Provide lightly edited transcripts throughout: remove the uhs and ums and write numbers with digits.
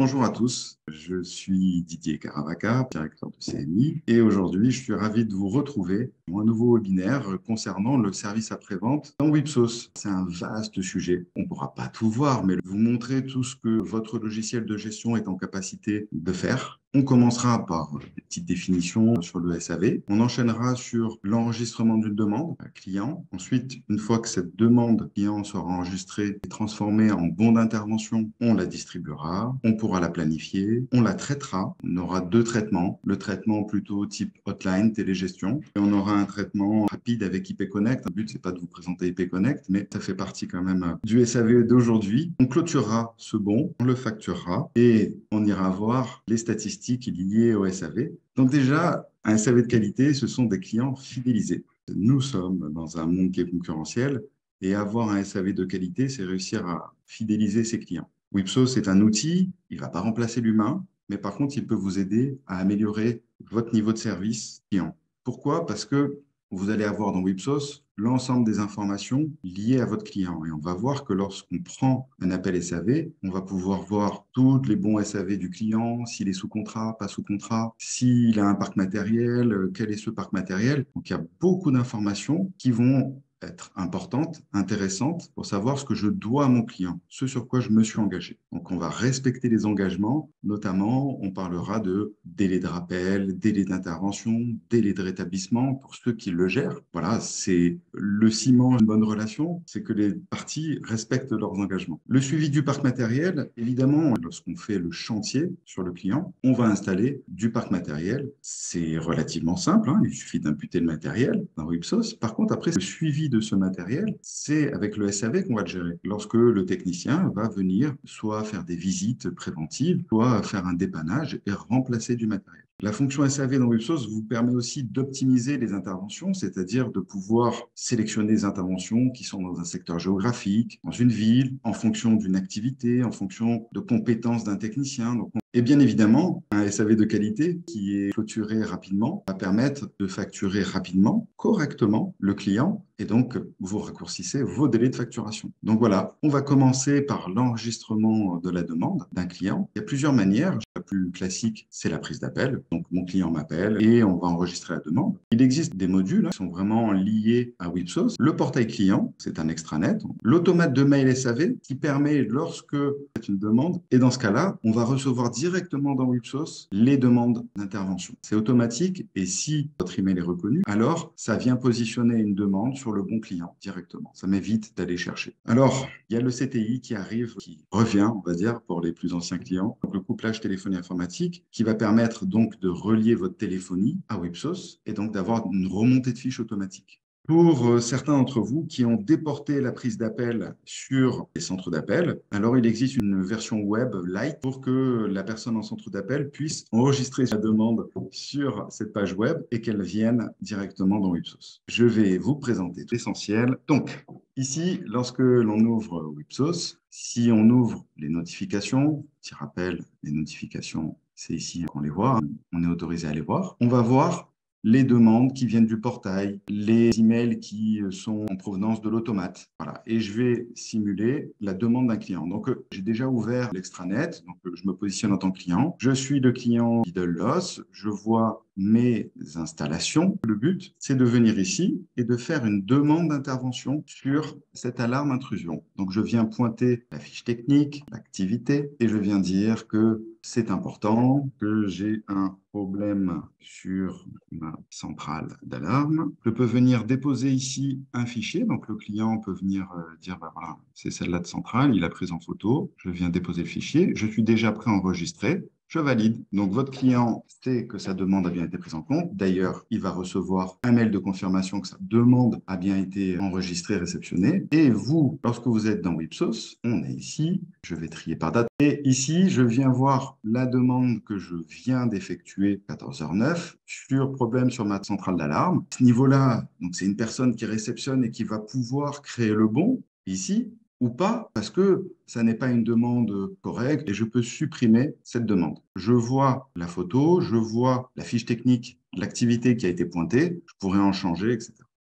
Bonjour à tous, je suis Didier Caravaca, directeur de CMI, et aujourd'hui je suis ravi de vous retrouver pour un nouveau webinaire concernant le service après-vente dans Wipsos. C'est un vaste sujet, on ne pourra pas tout voir, mais vous montrer tout ce que votre logiciel de gestion est en capacité de faire. On commencera par des petites définitions sur le SAV. On enchaînera sur l'enregistrement d'une demande client. Ensuite, une fois que cette demande client sera enregistrée et transformée en bon d'intervention, on la distribuera, on pourra la planifier, on la traitera. On aura deux traitements. Le traitement plutôt type hotline, télégestion. Et on aura un traitement rapide avec IP Connect. Le but, c'est pas de vous présenter IP Connect, mais ça fait partie quand même du SAV d'aujourd'hui. On clôturera ce bon, on le facturera et on ira voir les statistiques liées au SAV. Donc déjà, un SAV de qualité, ce sont des clients fidélisés. Nous sommes dans un monde qui est concurrentiel et avoir un SAV de qualité, c'est réussir à fidéliser ses clients. Wipsos est un outil, il ne va pas remplacer l'humain, mais par contre, il peut vous aider à améliorer votre niveau de service client. Pourquoi? Parce que vous allez avoir dans Wipsos l'ensemble des informations liées à votre client. Et on va voir que lorsqu'on prend un appel SAV, on va pouvoir voir tous les bons SAV du client, s'il est sous contrat, pas sous contrat, s'il a un parc matériel, quel est ce parc matériel. Donc, il y a beaucoup d'informations qui vont être importantes, intéressantes pour savoir ce que je dois à mon client, ce sur quoi je me suis engagé. Donc, on va respecter les engagements, notamment, on parlera de délai de rappel, délai d'intervention, délai de rétablissement pour ceux qui le gèrent. Voilà, c'est le ciment d'une bonne relation, c'est que les parties respectent leurs engagements. Le suivi du parc matériel, évidemment, lorsqu'on fait le chantier sur le client, on va installer du parc matériel. C'est relativement simple, hein, il suffit d'imputer le matériel dans Wipsos. Par contre, après, le suivi de ce matériel, c'est avec le SAV qu'on va le gérer. Lorsque le technicien va venir soit faire des visites préventives, soit faire un dépannage et remplacer du matériel. La fonction SAV dans Wipsos vous permet aussi d'optimiser les interventions, c'est-à-dire de pouvoir sélectionner des interventions qui sont dans un secteur géographique, dans une ville, en fonction d'une activité, en fonction de compétences d'un technicien. Et bien évidemment, un SAV de qualité qui est clôturé rapidement va permettre de facturer rapidement, correctement le client et donc vous raccourcissez vos délais de facturation. Donc voilà, on va commencer par l'enregistrement de la demande d'un client. Il y a plusieurs manières. La plus classique, c'est la prise d'appel. Donc mon client m'appelle et on va enregistrer la demande. Il existe des modules qui sont vraiment liés à Wipsos. Le portail client, c'est un extranet. L'automate de mail SAV qui permet lorsque c'est une demande et dans ce cas-là, on va recevoir directement dans Wipsos les demandes d'intervention. C'est automatique et si votre email est reconnu, alors ça vient positionner une demande sur le bon client directement. Ça m'évite d'aller chercher. Alors, il y a le CTI qui arrive, qui revient, on va dire, pour les plus anciens clients. Donc, le couplage téléphonie informatique qui va permettre donc de relier votre téléphonie à Wipsos et donc d'avoir une remontée de fiches automatique. Pour certains d'entre vous qui ont déporté la prise d'appel sur les centres d'appel, alors il existe une version web light pour que la personne en centre d'appel puisse enregistrer sa demande sur cette page web et qu'elle vienne directement dans Wipsos. Je vais vous présenter tout l'essentiel. Donc, ici, lorsque l'on ouvre Wipsos, si on ouvre les notifications, petit rappel, les notifications, c'est ici qu'on les voit, on est autorisé à les voir. On va voir les demandes qui viennent du portail, les emails qui sont en provenance de l'automate. Voilà. Et je vais simuler la demande d'un client. Donc, j'ai déjà ouvert l'extranet. Donc, je me positionne en tant que client. Je suis le client Lidl-Loss. Je vois mes installations. Le but, c'est de venir ici et de faire une demande d'intervention sur cette alarme intrusion. Donc, je viens pointer la fiche technique, l'activité, et je viens dire que c'est important, que j'ai un problème sur ma centrale d'alarme. Je peux venir déposer ici un fichier. Donc, le client peut venir dire, bah, voilà, c'est celle-là de centrale, il a pris en photo. Je viens déposer le fichier. Je suis déjà prêt à enregistrer. Je valide. Donc, votre client sait que sa demande a bien été prise en compte. D'ailleurs, il va recevoir un mail de confirmation que sa demande a bien été enregistrée, réceptionnée. Et vous, lorsque vous êtes dans Wipsos, on est ici. Je vais trier par date. Et ici, je viens voir la demande que je viens d'effectuer 14h09 sur problème sur ma centrale d'alarme. À ce niveau-là, donc c'est une personne qui réceptionne et qui va pouvoir créer le bon ici ou pas, parce que ça n'est pas une demande correcte et je peux supprimer cette demande. Je vois la photo, je vois la fiche technique, l'activité qui a été pointée, je pourrais en changer, etc.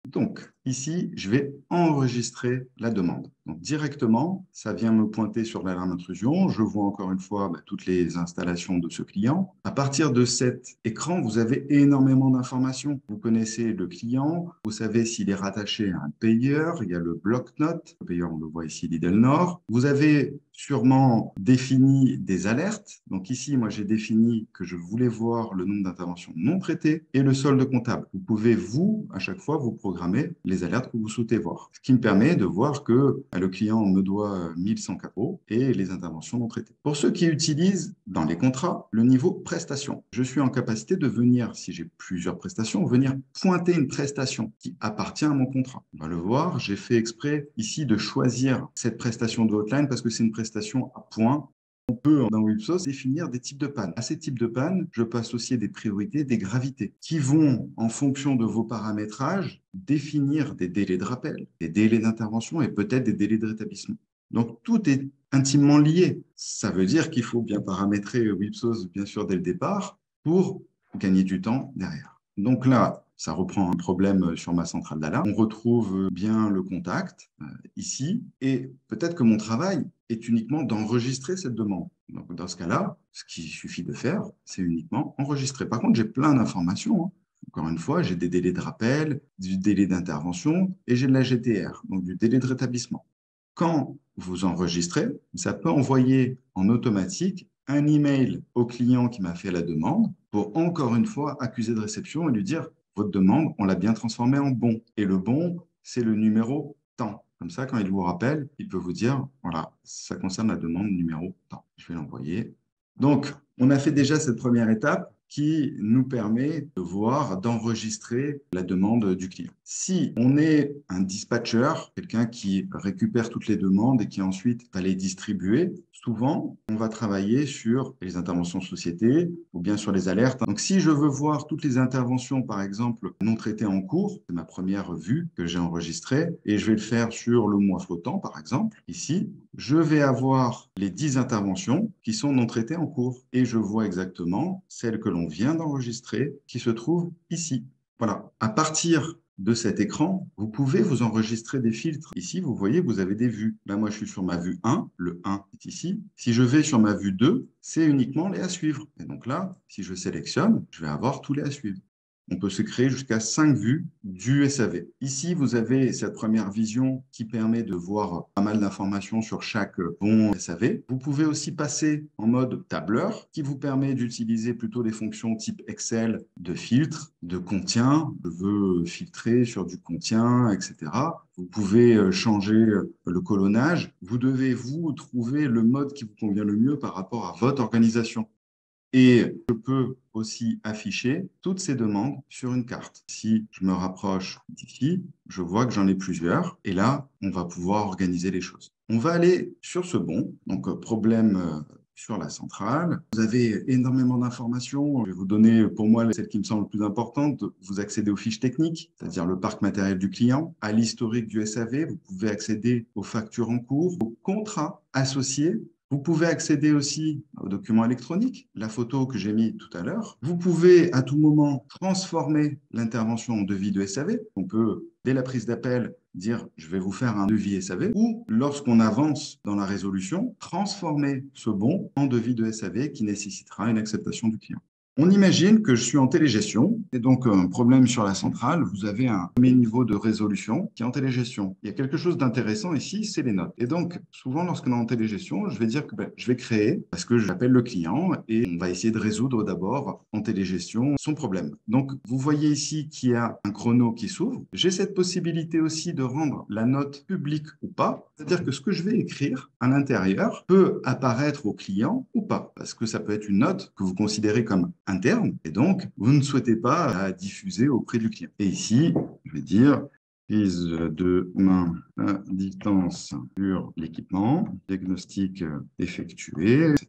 Donc, ici, je vais enregistrer la demande. Donc, directement, ça vient me pointer sur l'alarme intrusion. Je vois encore une fois toutes les installations de ce client. À partir de cet écran, vous avez énormément d'informations. Vous connaissez le client, vous savez s'il est rattaché à un payeur, il y a le bloc-notes. Le payeur, on le voit ici, Lidl Nord. Vous avez sûrement défini des alertes. Donc ici, moi, j'ai défini que je voulais voir le nombre d'interventions non traitées et le solde comptable. Vous pouvez, vous, à chaque fois, vous programmer les alertes que vous souhaitez voir. Ce qui me permet de voir que le client me doit 1104 € et les interventions non traitées. Pour ceux qui utilisent dans les contrats le niveau prestation, je suis en capacité de venir, si j'ai plusieurs prestations, venir pointer une prestation qui appartient à mon contrat. On va le voir, j'ai fait exprès ici de choisir cette prestation de hotline parce que c'est une prestation à points. On peut, dans Wipsos, définir des types de pannes. À ces types de pannes, je peux associer des priorités, des gravités, qui vont, en fonction de vos paramétrages, définir des délais de rappel, des délais d'intervention et peut-être des délais de rétablissement. Donc, tout est intimement lié. Ça veut dire qu'il faut bien paramétrer Wipsos, bien sûr, dès le départ, pour gagner du temps derrière. Donc là, ça reprend un problème sur ma centrale d'alarme. On retrouve bien le contact ici et peut-être que mon travail est uniquement d'enregistrer cette demande. Donc dans ce cas-là, ce qu'il suffit de faire, c'est uniquement enregistrer. Par contre, j'ai plein d'informations, hein. Encore une fois, j'ai des délais de rappel, du délai d'intervention et j'ai de la GTR, donc du délai de rétablissement. Quand vous enregistrez, ça peut envoyer en automatique un email au client qui m'a fait la demande pour encore une fois accuser de réception et lui dire votre demande, on l'a bien transformée en bon. Et le bon, c'est le numéro tant. Comme ça, quand il vous rappelle, il peut vous dire voilà, ça concerne la demande numéro tant. Je vais l'envoyer. Donc, on a fait déjà cette première étape qui nous permet de voir, d'enregistrer la demande du client. Si on est un dispatcher, quelqu'un qui récupère toutes les demandes et qui ensuite va les distribuer, souvent, on va travailler sur les interventions société ou bien sur les alertes. Donc, si je veux voir toutes les interventions, par exemple, non traitées en cours, c'est ma première vue que j'ai enregistrée, et je vais le faire sur le mois flottant, par exemple, ici, je vais avoir les 10 interventions qui sont non traitées en cours. Et je vois exactement celles que l'on vient d'enregistrer qui se trouvent ici. Voilà. À partir de cet écran, vous pouvez vous enregistrer des filtres. Ici, vous voyez, vous avez des vues. Là, moi, je suis sur ma vue 1. Le 1 est ici. Si je vais sur ma vue 2, c'est uniquement les à suivre. Et donc là, si je sélectionne, je vais avoir tous les à suivre. On peut se créer jusqu'à 5 vues du SAV. Ici, vous avez cette première vision qui permet de voir pas mal d'informations sur chaque bon SAV. Vous pouvez aussi passer en mode tableur qui vous permet d'utiliser plutôt des fonctions type Excel de filtre, de contient, je veux filtrer sur du contient, etc. Vous pouvez changer le colonnage. Vous devez, vous, trouver le mode qui vous convient le mieux par rapport à votre organisation. Et je peux aussi afficher toutes ces demandes sur une carte. Si je me rapproche d'ici, je vois que j'en ai plusieurs. Et là, on va pouvoir organiser les choses. On va aller sur ce bon. Donc, problème sur la centrale. Vous avez énormément d'informations. Je vais vous donner, pour moi, celle qui me semble le plus importante. Vous accédez aux fiches techniques, c'est-à-dire le parc matériel du client, à l'historique du SAV. Vous pouvez accéder aux factures en cours, aux contrats associés. Vous pouvez accéder aussi aux documents électroniques, la photo que j'ai mise tout à l'heure. Vous pouvez à tout moment transformer l'intervention en devis de SAV. On peut, dès la prise d'appel, dire je vais vous faire un devis SAV ou lorsqu'on avance dans la résolution, transformer ce bon en devis de SAV qui nécessitera une acceptation du client. On imagine que je suis en télégestion et donc un problème sur la centrale. Vous avez un premier niveau de résolution qui est en télégestion. Il y a quelque chose d'intéressant ici, c'est les notes. Et donc, souvent, lorsqu'on est en télégestion, je vais dire que je vais créer parce que j'appelle le client et on va essayer de résoudre d'abord en télégestion son problème. Donc, vous voyez ici qu'il y a un chrono qui s'ouvre. J'ai cette possibilité aussi de rendre la note publique ou pas. C'est-à-dire que ce que je vais écrire à l'intérieur peut apparaître au client ou pas, parce que ça peut être une note que vous considérez comme interne et donc vous ne souhaitez pas la diffuser auprès du client. Et ici, je vais dire prise de main à distance sur l'équipement, diagnostic effectué, etc.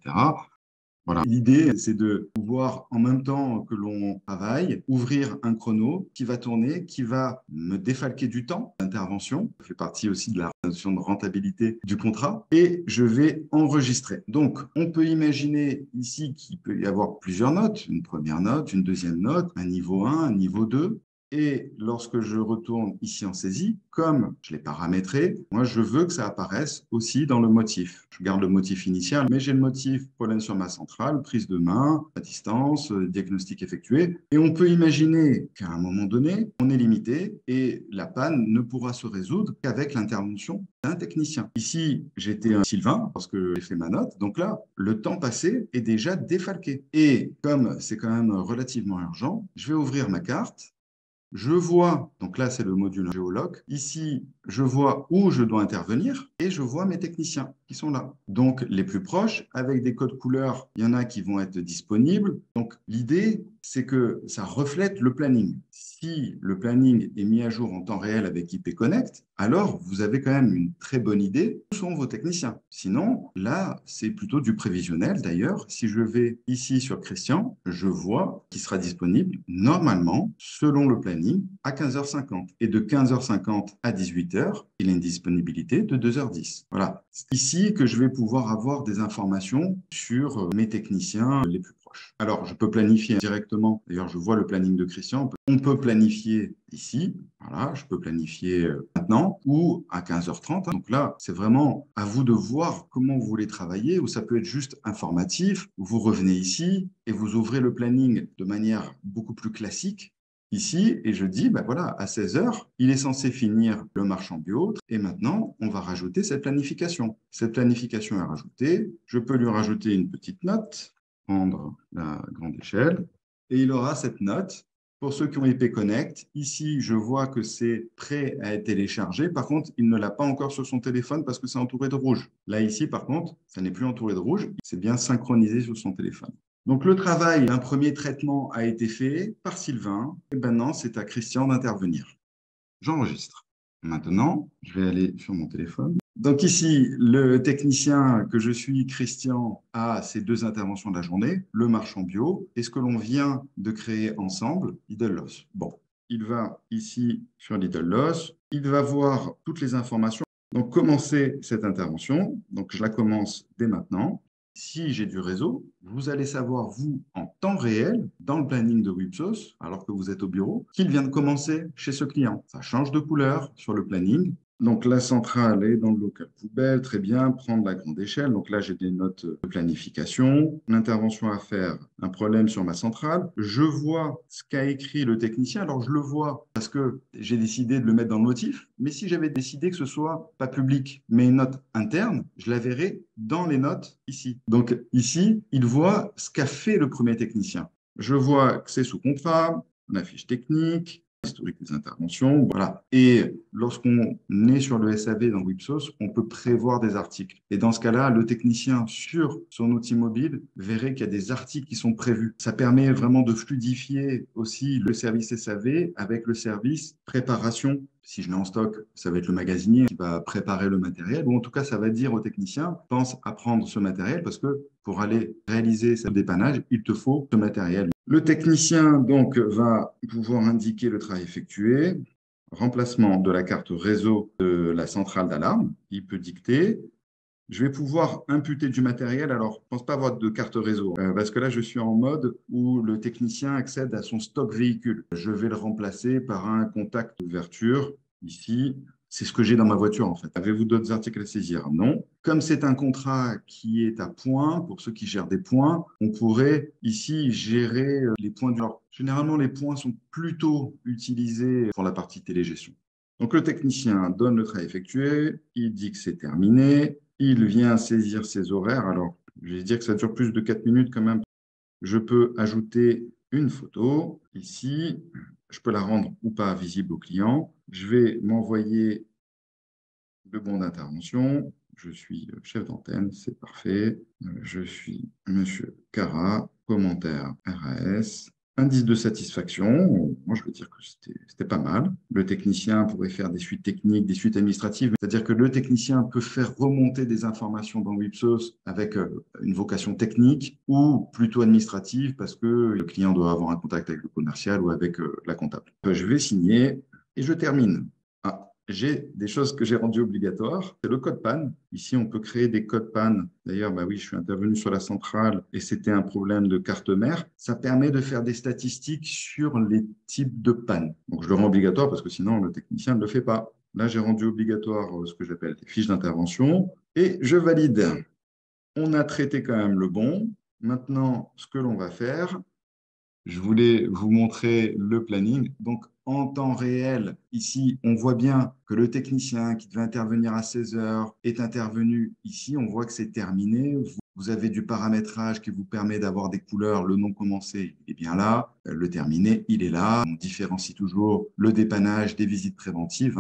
Voilà. L'idée, c'est de pouvoir, en même temps que l'on travaille, ouvrir un chrono qui va tourner, qui va me défalquer du temps d'intervention. Ça fait partie aussi de la notion de rentabilité du contrat. Et je vais enregistrer. Donc, on peut imaginer ici qu'il peut y avoir plusieurs notes. Une première note, une deuxième note, un niveau 1, un niveau 2. Et lorsque je retourne ici en saisie, comme je l'ai paramétré, moi, je veux que ça apparaisse aussi dans le motif. Je garde le motif initial, mais j'ai le motif problème sur ma centrale, prise de main, à distance, diagnostic effectué. Et on peut imaginer qu'à un moment donné, on est limité et la panne ne pourra se résoudre qu'avec l'intervention d'un technicien. Ici, j'étais un Sylvain parce que j'ai fait ma note. Donc là, le temps passé est déjà défalqué. Et comme c'est quand même relativement urgent, je vais ouvrir ma carte. Je vois, donc là c'est le module géologue, ici je vois où je dois intervenir et je vois mes techniciens qui sont là. Donc les plus proches, avec des codes couleurs, il y en a qui vont être disponibles. Donc l'idée, c'est que ça reflète le planning. Si le planning est mis à jour en temps réel avec IP Connect, alors vous avez quand même une très bonne idée où sont vos techniciens. Sinon, là, c'est plutôt du prévisionnel. D'ailleurs, si je vais ici sur Christian, je vois qu'il sera disponible normalement, selon le planning, à 15h50. Et de 15h50 à 18h, il a une disponibilité de 2h10. Voilà. C'est ici que je vais pouvoir avoir des informations sur mes techniciens les plus proches. Alors, je peux planifier directement. D'ailleurs, je vois le planning de Christian. On peut planifier ici. Voilà, je peux planifier maintenant ou à 15h30. Donc là, c'est vraiment à vous de voir comment vous voulez travailler, ou ça peut être juste informatif. Vous revenez ici et vous ouvrez le planning de manière beaucoup plus classique ici et je dis, ben voilà, à 16h, il est censé finir le marchand bio et maintenant, on va rajouter cette planification. Cette planification est rajoutée. Je peux lui rajouter une petite note, prendre la grande échelle et il aura cette note. Pour ceux qui ont IP Connect, ici, je vois que c'est prêt à être téléchargé. Par contre, il ne l'a pas encore sur son téléphone parce que c'est entouré de rouge. Là, ici, par contre, ça n'est plus entouré de rouge. C'est bien synchronisé sur son téléphone. Donc, le travail d'un premier traitement a été fait par Sylvain. Et maintenant, c'est à Christian d'intervenir. J'enregistre. Maintenant, je vais aller sur mon téléphone. Donc ici, le technicien que je suis, Christian, a ces deux interventions de la journée, le marchand bio et ce que l'on vient de créer ensemble, Lidl Loss. Bon, il va ici sur Lidl Loss, il va voir toutes les informations. Donc, commencer cette intervention. Donc, je la commence dès maintenant. Si j'ai du réseau, vous allez savoir, vous, en temps réel, dans le planning de Wipsos, alors que vous êtes au bureau, qu'il vient de commencer chez ce client. Ça change de couleur sur le planning. Donc, la centrale est dans le local poubelle, très bien, prendre la grande échelle. Donc là, j'ai des notes de planification, une intervention à faire, un problème sur ma centrale. Je vois ce qu'a écrit le technicien. Alors, je le vois parce que j'ai décidé de le mettre dans le motif. Mais si j'avais décidé que ce soit pas public, mais une note interne, je la verrai dans les notes ici. Donc ici, il voit ce qu'a fait le premier technicien. Je vois que c'est sous contrat, la fiche technique, historique des interventions, voilà. Et lorsqu'on est sur le SAV dans Wipsos, on peut prévoir des articles. Et dans ce cas-là, le technicien sur son outil mobile verrait qu'il y a des articles qui sont prévus. Ça permet vraiment de fluidifier aussi le service SAV avec le service préparation. Si je l'ai en stock, ça va être le magasinier qui va préparer le matériel, ou en tout cas, ça va dire au technicien, pense à prendre ce matériel parce que pour aller réaliser ce dépannage, il te faut ce matériel. Le technicien, donc, va pouvoir indiquer le travail effectué, remplacement de la carte réseau de la centrale d'alarme. Il peut dicter. Je vais pouvoir imputer du matériel. Alors, je ne pense pas avoir de carte réseau parce que là, je suis en mode où le technicien accède à son stock véhicule. Je vais le remplacer par un contact d'ouverture ici. C'est ce que j'ai dans ma voiture, en fait. Avez-vous d'autres articles à saisir? Non. Comme c'est un contrat qui est à points, pour ceux qui gèrent des points, on pourrait ici gérer les points. Alors, généralement, les points sont plutôt utilisés pour la partie télégestion. Donc, le technicien donne le travail effectué, il dit que c'est terminé, il vient saisir ses horaires. Alors, je vais dire que ça dure plus de 4 minutes quand même. Je peux ajouter une photo ici. Je peux la rendre ou pas visible au client. Je vais m'envoyer le bon d'intervention. Je suis chef d'antenne, c'est parfait. Je suis Monsieur Cara, commentaire RAS. Indice de satisfaction, moi je veux dire que c'était pas mal. Le technicien pourrait faire des suites techniques, des suites administratives, c'est-à-dire que le technicien peut faire remonter des informations dans Wipsos avec une vocation technique ou plutôt administrative parce que le client doit avoir un contact avec le commercial ou avec la comptable. Je vais signer et je termine. Ah, j'ai des choses que j'ai rendues obligatoires. C'est le code PAN. Ici, on peut créer des codes PAN. D'ailleurs, bah oui, je suis intervenu sur la centrale et c'était un problème de carte mère. Ça permet de faire des statistiques sur les types de panne. Donc, je le rends obligatoire parce que sinon, le technicien ne le fait pas. Là, j'ai rendu obligatoire ce que j'appelle des fiches d'intervention et je valide. On a traité quand même le bon. Maintenant, ce que l'on va faire, je voulais vous montrer le planning. Donc, en temps réel, ici, on voit bien que le technicien qui devait intervenir à 16 heures est intervenu ici. On voit que c'est terminé. Vous avez du paramétrage qui vous permet d'avoir des couleurs. Le non commencé est bien là. Le terminé, il est là. On différencie toujours le dépannage des visites préventives.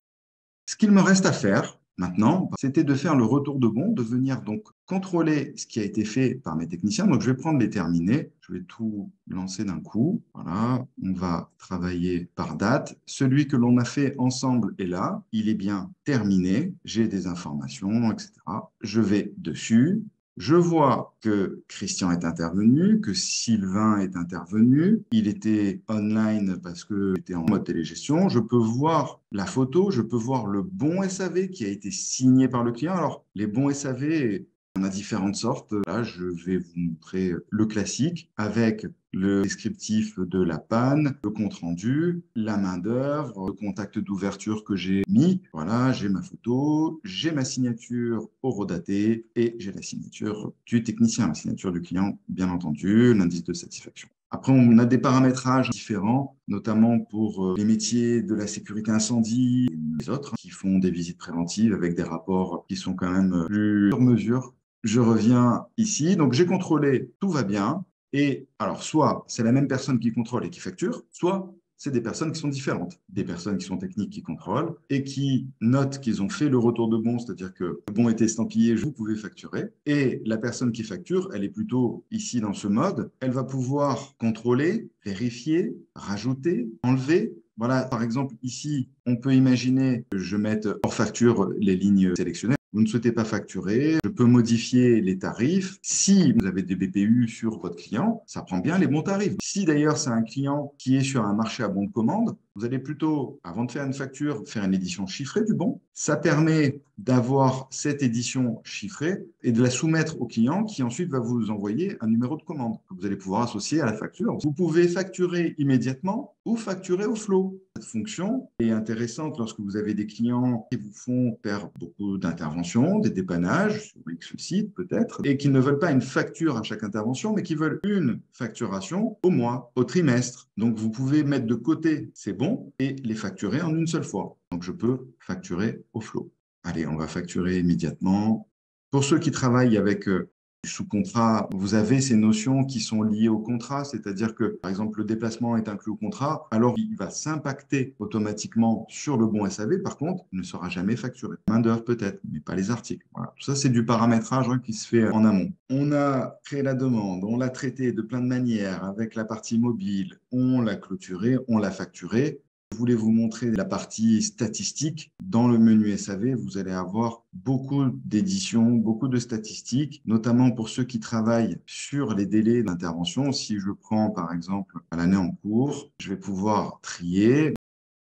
Ce qu'il me reste à faire maintenant, c'était de faire le retour de bon, de venir donc contrôler ce qui a été fait par mes techniciens. Donc, je vais prendre les terminés, je vais tout lancer d'un coup. Voilà, on va travailler par date. Celui que l'on a fait ensemble est là, il est bien terminé. J'ai des informations, etc. Je vais dessus. Je vois que Christian est intervenu, que Sylvain est intervenu. Il était online parce qu'il était en mode télégestion. Je peux voir la photo, je peux voir le bon SAV qui a été signé par le client. Alors, les bons SAV, on a différentes sortes. Là, je vais vous montrer le classique avec le descriptif de la panne, le compte-rendu, la main-d'œuvre, le contact d'ouverture que j'ai mis. Voilà, j'ai ma photo, j'ai ma signature horodatée et j'ai la signature du technicien, la signature du client, bien entendu, l'indice de satisfaction. Après, on a des paramétrages différents, notamment pour les métiers de la sécurité incendie et les autres qui font des visites préventives avec des rapports qui sont quand même plus sur mesure. Je reviens ici. Donc, j'ai contrôlé, tout va bien. Et alors, soit c'est la même personne qui contrôle et qui facture, soit c'est des personnes qui sont différentes, des personnes qui sont techniques qui contrôlent et qui notent qu'ils ont fait le retour de bon, c'est-à-dire que le bon était estampillé, vous pouvez facturer. Et la personne qui facture, elle est plutôt ici dans ce mode, elle va pouvoir contrôler, vérifier, rajouter, enlever. Voilà, par exemple, ici, on peut imaginer que je mette hors facture les lignes sélectionnées. Vous ne souhaitez pas facturer, je peux modifier les tarifs. Si vous avez des BPU sur votre client, ça prend bien les bons tarifs. Si d'ailleurs c'est un client qui est sur un marché à bon de commande, vous allez plutôt, avant de faire une facture, faire une édition chiffrée du bon. Ça permet d'avoir cette édition chiffrée et de la soumettre au client qui ensuite va vous envoyer un numéro de commande que vous allez pouvoir associer à la facture. Vous pouvez facturer immédiatement ou facturer au flot. Cette fonction est intéressante lorsque vous avez des clients qui vous font faire beaucoup d'interventions, des dépannages sur X site peut-être, et qui ne veulent pas une facture à chaque intervention, mais qui veulent une facturation au mois, au trimestre. Donc vous pouvez mettre de côté ces bons et les facturer en une seule fois. Donc je peux facturer au flot. Allez, on va facturer immédiatement. Pour ceux qui travaillent avec du sous-contrat, vous avez ces notions qui sont liées au contrat, c'est-à-dire que, par exemple, le déplacement est inclus au contrat, alors il va s'impacter automatiquement sur le bon SAV. Par contre, il ne sera jamais facturé. Main-d'œuvre peut-être, mais pas les articles. Voilà. Tout ça, c'est du paramétrage qui se fait en amont. On a créé la demande, on l'a traitée de plein de manières avec la partie mobile, on l'a clôturée, on l'a facturée. Je voulais vous montrer la partie statistique. Dans le menu SAV, vous allez avoir beaucoup d'éditions, beaucoup de statistiques, notamment pour ceux qui travaillent sur les délais d'intervention. Si je prends par exemple l'année en cours, je vais pouvoir trier.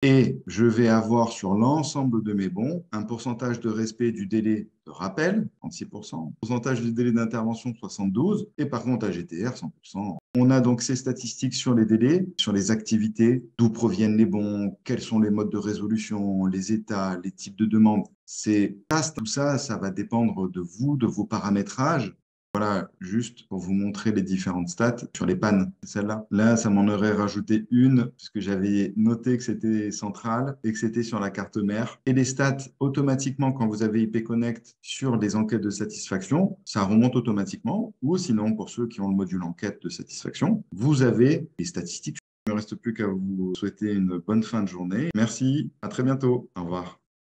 Et je vais avoir sur l'ensemble de mes bons un pourcentage de respect du délai de rappel, 36%, pourcentage du délai d'intervention, 72%, et par contre AGTR, 100%. On a donc ces statistiques sur les délais, sur les activités, d'où proviennent les bons, quels sont les modes de résolution, les états, les types de demandes. C'est vaste, tout ça, ça va dépendre de vous, de vos paramétrages. Voilà, juste pour vous montrer les différentes stats sur les pannes. Celle-là, là, ça m'en aurait rajouté une, puisque j'avais noté que c'était central et que c'était sur la carte mère. Et les stats, automatiquement, quand vous avez IP Connect sur les enquêtes de satisfaction, ça remonte automatiquement. Ou sinon, pour ceux qui ont le module enquête de satisfaction, vous avez les statistiques. Il ne me reste plus qu'à vous souhaiter une bonne fin de journée. Merci, à très bientôt. Au revoir.